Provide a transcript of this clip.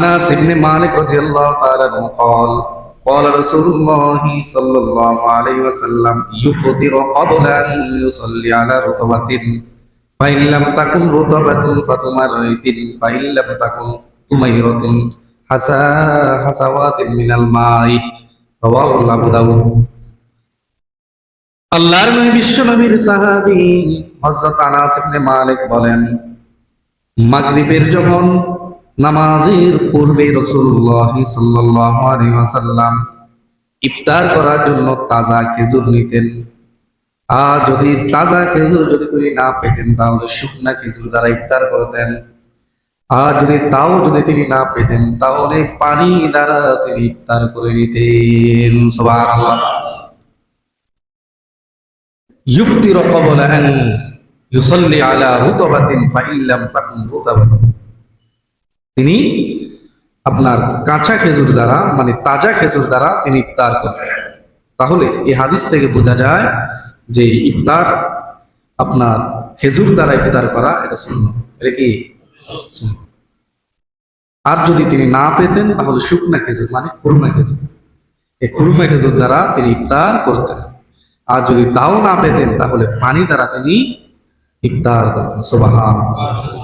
আনাস ইবনে মালিক রাদিয়াল্লাহু তাআলা আনহু قال قال رسول الله صلى الله عليه وسلم يفطر قبل أن يصلي على رطبة فإن لم تكن رطبة فتمرة فإن لم تكن تميرة حسوات من الماء رواه أبو داود আল্লাহর নবী বিশ্ব নবীর সাহাবী হযরত আনাস ইবনে মালিক বলেন, মাগরিবের যখন নামাজের পূর্বে রাসূলুল্লাহ সাল্লাল্লাহু আলাইহি ওয়াসাল্লাম ইফতার করার জন্য তাজা খেজুর নিতেন। আর যদি তাজা খেজুর যদি তুমি না পেতেন তাহলে শুকনা খেজুর দ্বারা ইফতার করতেন। আর যদি তিনি না পেতেন তাহলে পানি দ্বারা তিনি ইফতার করে নিতেন। সুবহানাল্লাহ। ইফতির ক্বাবলা আন ইউসাল্লি আলা রুতাবাতিন ফাইন লাম তাকুন রুতাবাতিন, তিনি আপনার কাঁচা খেজুর দ্বারা মানে তাজা খেজুর দ্বারা তিনি ইফতার করেন। তাহলে এই হাদিস থেকে বোঝা যায় যে ইফতার আপনার খেজুর দ্বারা ইফতার করা এটা সুন্নাত। এটা কি সুন্নাত। আর যদি তিনি না পেতেন তাহলে শুকনা খেজুর মানে খুরমা খেজুর, এই খুরমা খেজুর দ্বারা তিনি ইফতার করতেন। আর যদি তাও না পেতেন তাহলে পানি দ্বারা তিনি ইফতার করতেন। সুবহানাল্লাহ।